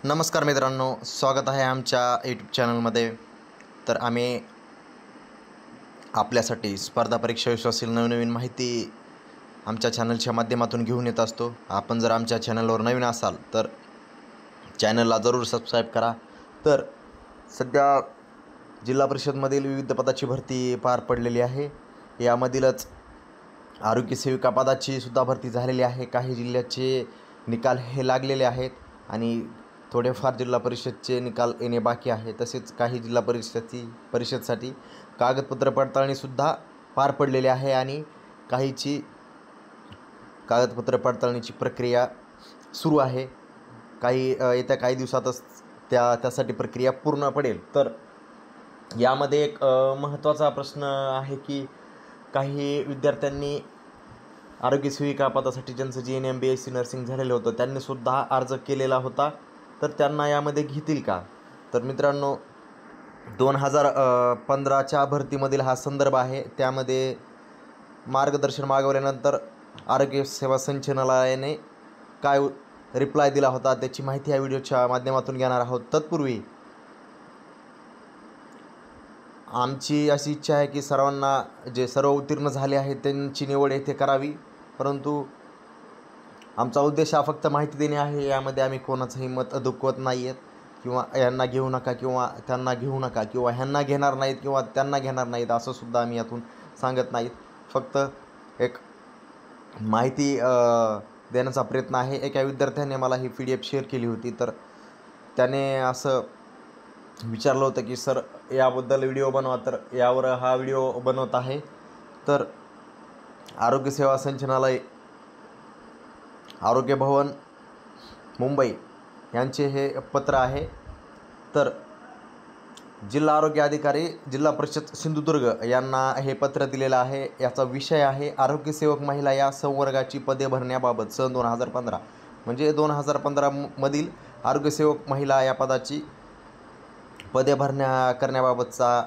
नमस्कार मित्रांनो, स्वागत आहे आमच्या यूट्यूब चॅनलमध्ये. तर आम्ही आपल्यासाठी स्पर्धा परीक्षा विषयातील नवनवीन माहिती आमच्या चॅनलच्या माध्यमातून घेऊन येत असतो. आपण जर आमच्या चॅनलवर नवीन असाल तर चॅनलला जरूर सबस्क्राईब करा. तर सध्या जिल्हा परिषदमधील विविध पदाची भरती पार पडलेली आहे. यामधीलच आरोग्य सेविका पदाची सुद्धा भरती झालेली आहे. काही जिल्ह्याचे निकाल हे लागलेले आहेत आणि थोडेफार जिल्हा परिषदचे निकाल येणे बाकी आहे. तसेच काही जिल्हा परिषदसाठी कागदपत्र पडताळणीसुद्धा पार पडलेली आहे आणि काहीची कागदपत्र पडताळणीची प्रक्रिया सुरू आहे. येत्या काही दिवसातच त्यासाठी प्रक्रिया पूर्ण पडेल. तर यामध्ये एक महत्त्वाचा प्रश्न आहे की काही विद्यार्थ्यांनी आरोग्य सेविका पदासाठी ज्यांचं GNM BSc नर्सिंग झालेलं होतं त्यांनीसुद्धा अर्ज केलेला होता. तर त्यांना यामध्ये घेतील का? तर मित्रांनो, 2015च्या भरतीमधील हा संदर्भ आहे. त्यामध्ये मार्गदर्शन मागवल्यानंतर आरोग्य सेवा संचालनालयाने काय रिप्लाय दिला होता त्याची माहिती या व्हिडिओच्या माध्यमातून घेणार आहोत. तत्पूर्वी आमची अशी इच्छा आहे की सर्वांना जे सर्व उत्तीर्ण झाले आहेत त्यांची निवड येथे करावी, परंतु आमचा उद्देश हा फक्त माहिती देणे आहे. यामध्ये आम्ही कोणाचंही मत दुखवत नाही आहेत किंवा यांना घेऊ नका किंवा त्यांना घेऊ नका किंवा ह्यांना घेणार नाहीत किंवा त्यांना घेणार नाहीत असंसुद्धा आम्ही यातून सांगत नाहीत. फक्त एक माहिती देण्याचा प्रयत्न आहे. एका विद्यार्थ्याने मला ही PDF शेअर केली होती. तर त्याने असं विचारलं होतं की सर याबद्दल व्हिडिओ बनवा. तर यावर हा व्हिडिओ बनवत आहे. तर आरोग्य सेवा संचालनालय, आरोग्य भवन मुंबई यांचे हे पत्र आहे. तर जिल्हा आरोग्य अधिकारी जिल्हा परिषद सिंधुदुर्ग यांना हे पत्र दिलेलं आहे. याचा विषय आहे आरोग्य सेवक महिला या संवर्गाची पदे भरण्याबाबत सन 2015 म्हणजे 2015 मधील आरोग्य सेवक महिला या पदाची पदे करण्याबाबतचा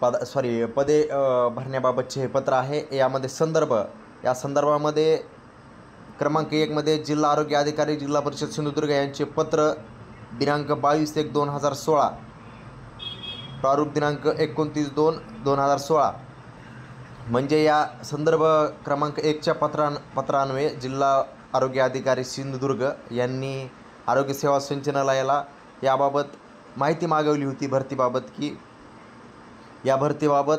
पदे भरण्याबाबतचे हे पत्र आहे. यामध्ये या संदर्भामध्ये क्रमांक 1 मध्ये जिल्हा आरोग्य अधिकारी जिल्हा परिषद सिंधुदुर्ग यांचे पत्र दिनांक 22/1/2016, प्रारूप दिनांक 29/2/2016 म्हणजे या संदर्भ क्रमांक 1च्या पत्रान्वये जिल्हा आरोग्य अधिकारी सिंधुदुर्ग यांनी आरोग्य सेवा संचालनालयाला याबाबत माहिती मागवली होती भरतीबाबत, की या भरतीबाबत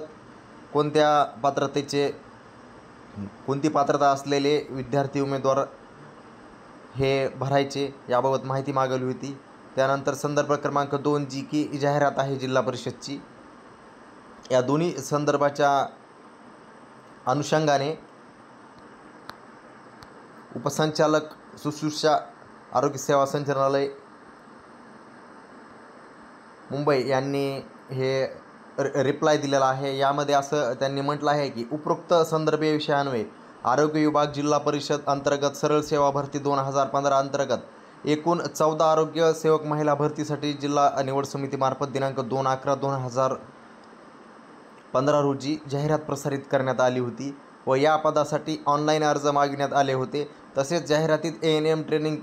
कोणती पात्रता असलेले विद्यार्थी उमेदवार हे भरायचे याबाबत माहिती मागवली होती. त्यानंतर संदर्भ क्रमांक 2 जी की जाहिरात आहे जिल्हा परिषदची, या दोन्ही संदर्भाच्या अनुषंगाने उपसंचालक शुश्रूषा आरोग्य सेवा संचालनालय मुंबई यांनी हे रिप्लाय दिलेला आहे. यामध्ये असं त्यांनी म्हटलं आहे की उपरोक्त संदर्भीय विषयान्वये आरोग्य विभाग जिल्हा परिषद अंतर्गत सरळ सेवा भरती 2015 अंतर्गत एकूण 14 आरोग्य सेवक महिला भरतीसाठी जिल्हा निवड समितीमार्फत दिनांक 2/11/2015 रोजी जाहिरात प्रसारित करण्यात आली होती व या पदासाठी ऑनलाईन अर्ज मागविण्यात आले होते. तसेच जाहिरातीत ANM ट्रेनिंग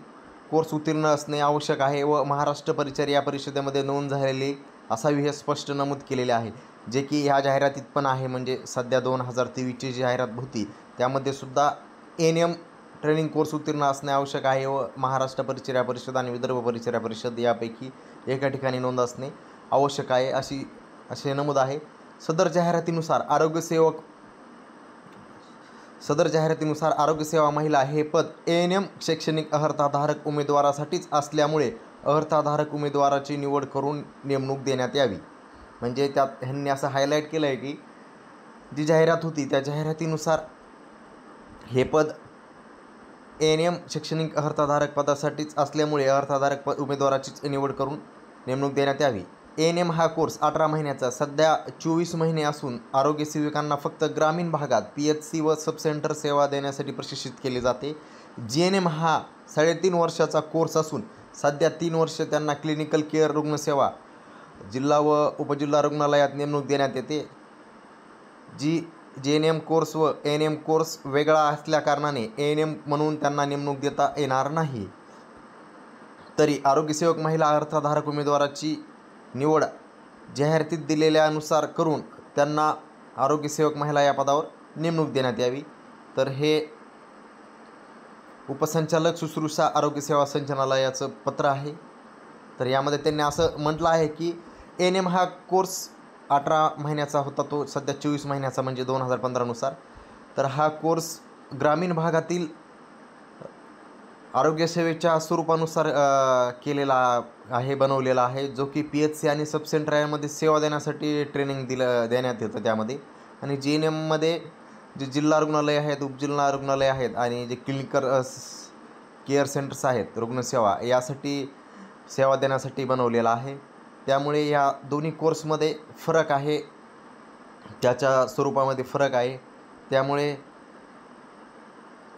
कोर्स उत्तीर्ण असणे आवश्यक आहे व महाराष्ट्र परिचर्या परिषदेमध्ये नोंद झालेली असावी हे स्पष्ट नमूद केलेले आहे, जे की ह्या जाहिरातीत पण आहे. म्हणजे सध्या 2023ची जी जाहिरात होती त्यामध्ये सुद्धा ANM ट्रेनिंग कोर्स उत्तीर्ण असणे आवश्यक आहे व महाराष्ट्र परिचर्या परिषद आणि विदर्भ परिचर्या परिषद यापैकी एका ठिकाणी नोंद असणे आवश्यक आहे असे नमूद आहे. सदर जाहिरातीनुसार आरोग्य सेवा महिला हे पद ANM शैक्षणिक अर्हताधारक उमेदवारासाठीच असल्यामुळे अर्हताधारक उमेदवाराची निवड करून नेमणूक देण्यात यावी. म्हणजे त्यात ह्यांनी असं हायलाईट केलं आहे की जी जाहिरात होती त्या जाहिरातीनुसार हे पद ANM शैक्षणिक अर्हताधारक पदासाठीच असल्यामुळे अर्हताधारक उमेदवाराचीच निवड करून नेमणूक देण्यात यावी. ANM हा कोर्स 18 महिन्याचा सध्या 24 महिने असून आरोग्य सेविकांना फक्त ग्रामीण भागात PHC व सब सेंटर सेवा देण्यासाठी प्रशिक्षित केले जाते. GNM हा 3.5 वर्षाचा कोर्स असून सध्या 3 वर्ष त्यांना क्लिनिकल केअर रुग्णसेवा जिल्हा व उपजिल्हा रुग्णालयात नेमणूक देण्यात येते. GNM कोर्स व ANM कोर्स वेगळा असल्याकारणाने ANM म्हणून त्यांना नेमणूक देता येणार नाही. तरी आरोग्यसेवक महिला अर्थधारक उमेदवाराची निवड जाहिरातीत दिलेल्यानुसार करून त्यांना आरोग्यसेवक महिला या पदावर नेमणूक देण्यात यावी। तर हे उपसंचालक शुश्रूषा आरोग्यसेवा संचालनालयाचं पत्र आहे। तर यामध्ये त्यांनी असं म्हटलं आहे की ANM हा कोर्स 18 महिन्याचा होता, तो सध्या 24 महिन्याचा म्हणजे 2015 नुसार। तर हा कोर्स ग्रामीण भागातील आरोग्यसेवेच्या स्वरूपानुसार केलेला आहे, बनवलेला आहे, जो की PHC आणि सब सेंटर यामध्ये सेवा देण्यासाठी ट्रेनिंग देण्यात येतं त्यामध्ये। आणि GNMमध्ये जे जिल्हा रुग्णालय आहेत, उपजिल्हा रुग्णालय आहेत आणि जे क्लिनिकल केअर सेंटर्स आहेत रुग्णसेवा यासाठी सेवा देण्यासाठी बनवलेला आहे। त्यामुळे या दोन्ही कोर्समध्ये फरक आहे, त्याच्या स्वरूपामध्ये फरक आहे। त्यामुळे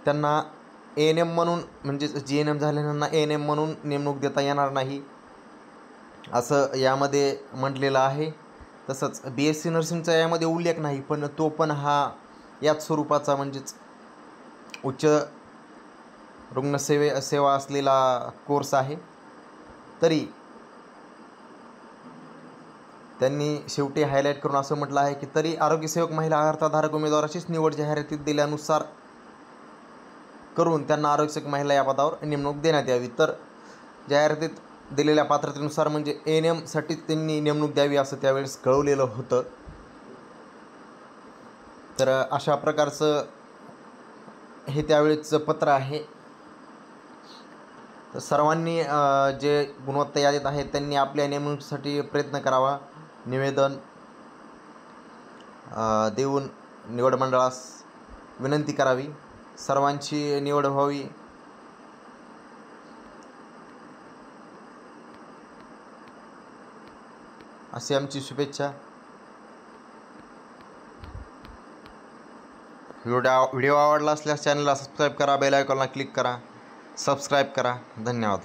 त्यांना ANM म्हणून म्हणजेच GNM झालेल्यांना ANM म्हणून नेमणूक देता येणार नाही असं यामध्ये म्हटलेलं आहे। तसंच BSc नर्सिंगचा यामध्ये उल्लेख नाही, पण तो पण हा याच स्वरूपाचा म्हणजेच उच्च सेवा असलेला कोर्स आहे। तरी त्यांनी शेवटी हायलाईट करून असं म्हटलं आहे की तरी आरोग्यसेवक महिला अर्थधारक उमेदवाराचीच निवड जाहिरातीत दिल्यानुसार करून त्यांना आरोग्यसेवक महिला या पदावर नेमणूक देण्यात यावी। तर जाहिरातीत दिलेल्या पात्रतेनुसार म्हणजे ANMसाठी त्यांनी नेमणूक द्यावी असं त्यावेळेस कळवलेलं होतं। तर अशा प्रकारचं हे त्यावेळेचं पत्र आहे। तर सर्वांनी जे गुणवत्ता यादीत आहेत त्यांनी आपल्या नेमणुकीसाठी प्रयत्न करावा, निवेदन देऊन निवड मंडळास विनंती करावी, सर्वांची निवड व्हावी अशी आमची शुभेच्छा। व्हिडिओ आवडला असल्यास चॅनलला सबस्क्राईब करा, बेल आयकॉनला क्लिक करा, सबस्क्राईब करा। धन्यवाद।